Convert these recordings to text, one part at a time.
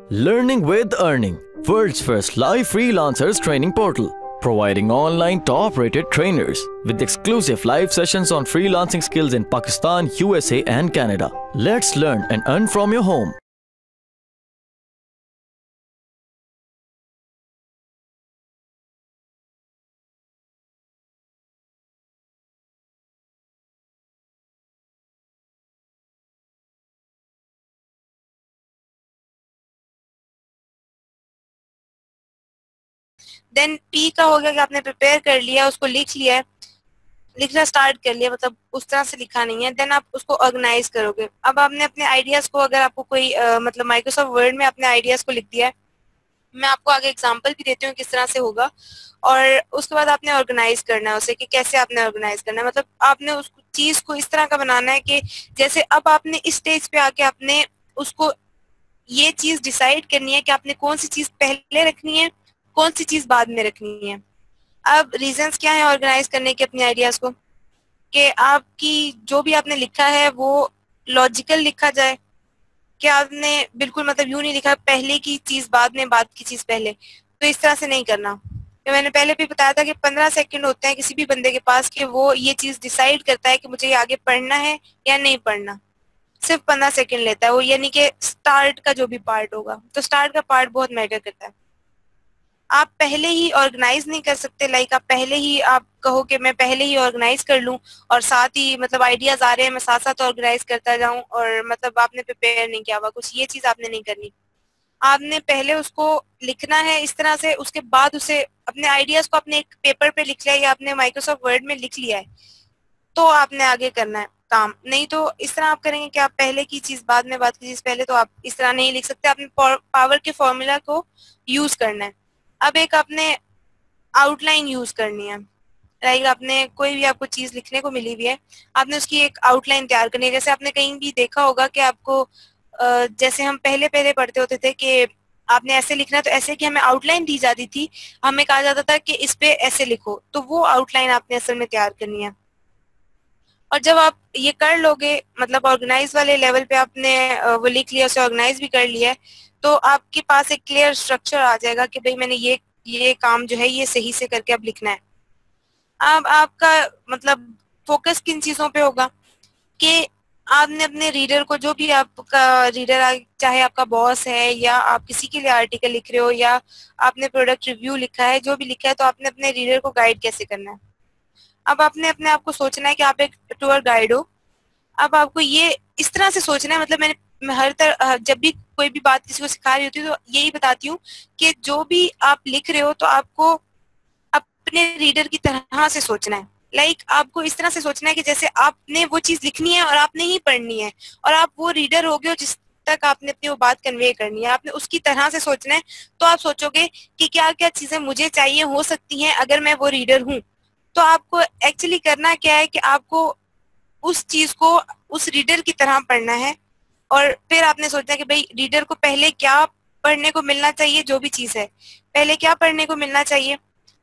Learning with Earning, world's first live freelancers training portal, providing online top-rated trainers with exclusive live sessions on freelancing skills in Pakistan, USA and Canada. Let's learn and earn from your home. Then P का हो गया कि आपने prepare कर लिया, उसको लिख लिया है, लिखना स्टार्ट कर लिया, मतलब उस तरह से लिखा नहीं है। देन आप उसको ऑर्गेनाइज करोगे। अब आपने अपने आइडियाज को, अगर आपको कोई मतलब माइक्रोसॉफ्ट वर्ड में अपने आइडियाज को लिख दिया है, मैं आपको आगे एग्जांपल भी देती हूँ किस तरह से होगा। और उसके बाद आपने ऑर्गेनाइज करना है उसे, कि कैसे आपने ऑर्गेनाइज करना है, मतलब आपने उस चीज को इस तरह का बनाना है कि जैसे अब आपने इस स्टेज पे आके आपने उसको ये चीज डिसाइड करनी है कि आपने कौन सी चीज पहले रखनी है, कौन सी चीज बाद में रखनी है। अब रीजंस क्या है ऑर्गेनाइज करने के अपने आइडियाज को, कि आपकी जो भी आपने लिखा है वो लॉजिकल लिखा जाए, कि आपने बिल्कुल मतलब यूं नहीं लिखा पहले की चीज बाद में, बाद की चीज पहले, तो इस तरह से नहीं करना। तो मैंने पहले भी बताया था कि 15 सेकंड होते हैं किसी भी बंदे के पास कि वो ये चीज डिसाइड करता है कि मुझे ये आगे पढ़ना है या नहीं पढ़ना। सिर्फ 15 सेकंड लेता है वो, यानी कि स्टार्ट का जो भी पार्ट होगा, तो स्टार्ट का पार्ट बहुत मैटर करता है। आप पहले ही ऑर्गेनाइज नहीं कर सकते, लाइक आप पहले ही आप कहो कि मैं पहले ही ऑर्गेनाइज कर लूं और साथ ही मतलब आइडियाज आ रहे हैं मैं साथ साथ ऑर्गेनाइज करता जाऊं, और मतलब आपने प्रिपेयर नहीं किया हुआ कुछ, ये चीज आपने नहीं करनी। आपने पहले उसको लिखना है इस तरह से, उसके बाद उसे अपने आइडियाज को अपने एक पेपर पे लिख लिया या आपने माइक्रोसॉफ्ट वर्ड में लिख लिया है, तो आपने आगे करना है काम। नहीं तो इस तरह आप करेंगे कि आप पहले की चीज बाद में, बाद की चीज पहले, तो आप इस तरह नहीं लिख सकते। आपने पावर के फॉर्मूला को यूज करना है। अब एक आपने आउटलाइन यूज करनी है, लाइक आपने कोई भी आपको चीज लिखने को मिली हुई है, आपने उसकी एक आउटलाइन तैयार करनी है। जैसे आपने कहीं भी देखा होगा कि आपको जैसे हम पहले पहले पढ़ते होते थे कि आपने ऐसे लिखना है, तो ऐसे कि हमें आउटलाइन दी जाती थी, हमें कहा जाता था कि इस पे ऐसे लिखो, तो वो आउटलाइन आपने असल में तैयार करनी है। और जब आप ये कर लोगे, मतलब ऑर्गेनाइज वाले लेवल पे आपने वो लिख लिया, उसे ऑर्गेनाइज भी कर लिया है, तो आपके पास एक क्लियर स्ट्रक्चर आ जाएगा कि भाई मैंने ये काम जो है ये सही से करके अब लिखना है। अब आपका मतलब फोकस किन चीजों पे होगा, कि आपने अपने रीडर को, जो भी आपका रीडर, चाहे आपका बॉस है या आप किसी के लिए आर्टिकल लिख रहे हो या आपने प्रोडक्ट रिव्यू लिखा है, जो भी लिखा है, तो आपने अपने रीडर को गाइड कैसे करना है। अब आपने अपने आप को सोचना है कि आप एक टूर गाइड हो। अब आपको ये इस तरह से सोचना है, मतलब मैं हर तरह जब भी कोई भी बात किसी को सिखा रही होती हूँ तो यही बताती हूँ कि जो भी आप लिख रहे हो तो आपको अपने रीडर की तरह से सोचना है। लाइक आपको इस तरह से सोचना है कि जैसे आपने वो चीज लिखनी है और आपने ही पढ़नी है, और आप वो रीडर हो गए हो जिस तक आपने अपनी वो बात कन्वे करनी है, आपने उसकी तरह से सोचना है। तो आप सोचोगे कि क्या क्या चीजें मुझे चाहिए हो सकती हैं अगर मैं वो रीडर हूँ। तो आपको एक्चुअली करना क्या है कि आपको उस चीज को उस रीडर की तरह पढ़ना है, और फिर आपने सोचना है कि भाई रीडर को पहले क्या पढ़ने को मिलना चाहिए, जो भी चीज है पहले क्या पढ़ने को मिलना चाहिए,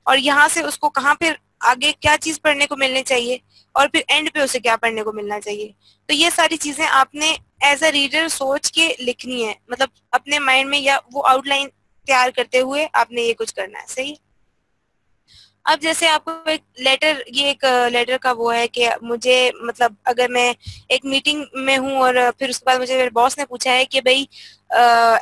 और यहाँ से उसको कहाँ फिर आगे क्या चीज पढ़ने को मिलनी चाहिए, और फिर एंड पे उसे क्या पढ़ने को मिलना चाहिए। तो ये सारी चीजें आपने एज अ रीडर सोच के लिखनी है, मतलब अपने माइंड में, या वो आउटलाइन तैयार करते हुए आपने ये कुछ करना है। सही। अब जैसे आपको एक लेटर, ये एक लेटर का वो है कि मुझे मतलब अगर मैं एक मीटिंग में हूँ और फिर उसके बाद मुझे मेरे बॉस ने पूछा है कि भाई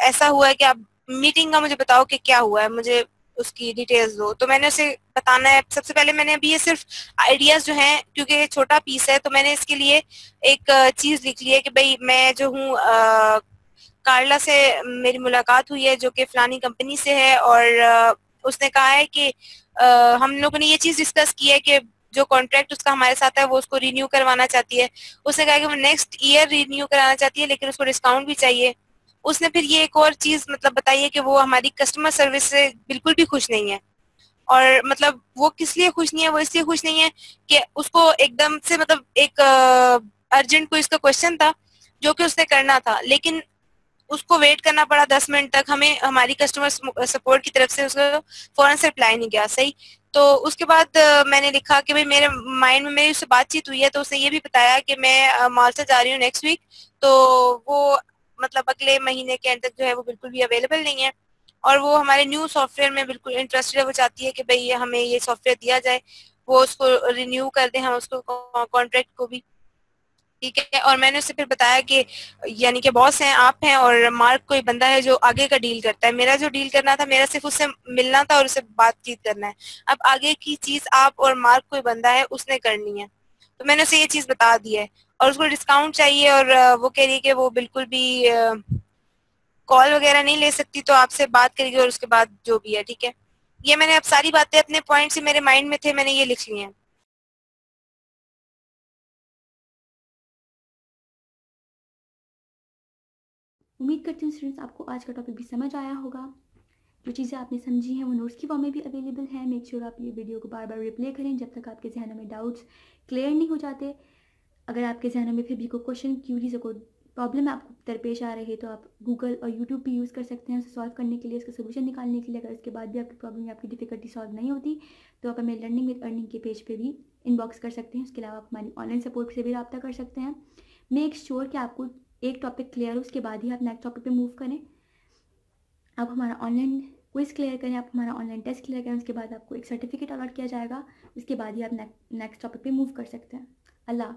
ऐसा हुआ है कि आप मीटिंग का मुझे बताओ कि क्या हुआ है, मुझे उसकी डिटेल्स दो। तो मैंने उसे बताना है। सबसे पहले मैंने अभी ये सिर्फ आइडियाज जो हैं, क्योंकि ये छोटा पीस है, तो मैंने इसके लिए एक चीज लिख ली है कि भाई मैं जो हूँ कार्ला से मेरी मुलाकात हुई है, जो कि फलानी कंपनी से है, और उसने कहा है कि हम लोगों ने ये चीज डिस्कस की है कि जो कॉन्ट्रैक्ट उसका हमारे साथ है वो उसको रिन्यू करवाना चाहती है। उसने कहा कि वो नेक्स्ट ईयर रिन्यू कराना चाहती है, लेकिन उसको डिस्काउंट भी चाहिए। उसने फिर ये एक और चीज मतलब बताई है कि वो हमारी कस्टमर सर्विस से बिल्कुल भी खुश नहीं है। और मतलब वो किस लिए खुश नहीं है, वो इसलिए खुश नहीं है कि उसको एकदम से मतलब एक अर्जेंट कोई इसका क्वेश्चन था जो कि उसने करना था, लेकिन उसको वेट करना पड़ा 10 मिनट तक। हमें हमारी कस्टमर सपोर्ट की तरफ से उसको फौरन से रिप्लाई नहीं गया। सही। तो उसके बाद मैंने लिखा कि भाई मेरे माइंड में मेरी उससे बातचीत हुई है, तो उसने ये भी बताया कि मैं मालटा जा रही हूँ नेक्स्ट वीक। तो वो मतलब अगले महीने के एंड तक जो है वो बिल्कुल भी अवेलेबल नहीं है, और वो हमारे न्यू सॉफ्टवेयर में बिल्कुल इंटरेस्टेड है। वो चाहती है कि भाई हमें ये सॉफ्टवेयर दिया जाए, वो उसको रिन्यू कर दें, हम उसको कॉन्ट्रैक्ट को भी, ठीक है। और मैंने उससे फिर बताया कि यानी कि बॉस हैं आप हैं, और मार्क कोई बंदा है जो आगे का डील करता है। मेरा जो डील करना था, मेरा सिर्फ उससे मिलना था और उससे बातचीत करना है। अब आगे की चीज आप और मार्क कोई बंदा है उसने करनी है। तो मैंने उसे ये चीज बता दी है, और उसको डिस्काउंट चाहिए, और वो कह रही है कि वो बिल्कुल भी कॉल वगैरह नहीं ले सकती, तो आपसे बात करेगी और उसके बाद जो भी है, ठीक है। ये मैंने अब सारी बातें, अपने पॉइंट्स मेरे माइंड में थे, मैंने ये लिख ली हैं। उम्मीद करती हूँ स्टूडेंट्स आपको आज का टॉपिक भी समझ आया होगा। जो चीज़ें आपने समझी हैं वो नोट्स की फॉर्म में भी अवेलेबल है। मेक श्योर आप ये वीडियो को बार बार रिप्ले करें जब तक आपके जहनों में डाउट्स क्लियर नहीं हो जाते। अगर आपके जहनों में फिर भी कोई क्वेश्चन, क्यूरीज, कोई प्रॉब्लम आपको दरपेश आ रही है तो आप गूगल और यूट्यूब भी यूज़ कर सकते हैं उसे सॉल्व करने के लिए, उसका सोल्यूशन निकालने के लिए। अगर इसके बाद भी आपकी प्रॉब्लम या आपकी डिफिकल्टी सॉल्व नहीं होती तो आप हमें लर्निंग विद अर्निंग के पेज पे भी इनबॉक्स कर सकते हैं। उसके अलावा आप हमारी ऑनलाइन सपोर्ट से भी रब्ता कर सकते हैं। मेक श्योर कि आपको एक टॉपिक क्लियर हो, उसके बाद ही आप नेक्स्ट टॉपिक पे मूव करें। आप हमारा ऑनलाइन क्विज क्लियर करें, आप हमारा ऑनलाइन टेस्ट क्लियर करें, उसके बाद आपको एक सर्टिफिकेट अलॉट किया जाएगा। उसके बाद ही आप नेक्स्ट टॉपिक पे मूव कर सकते हैं। अल्लाह।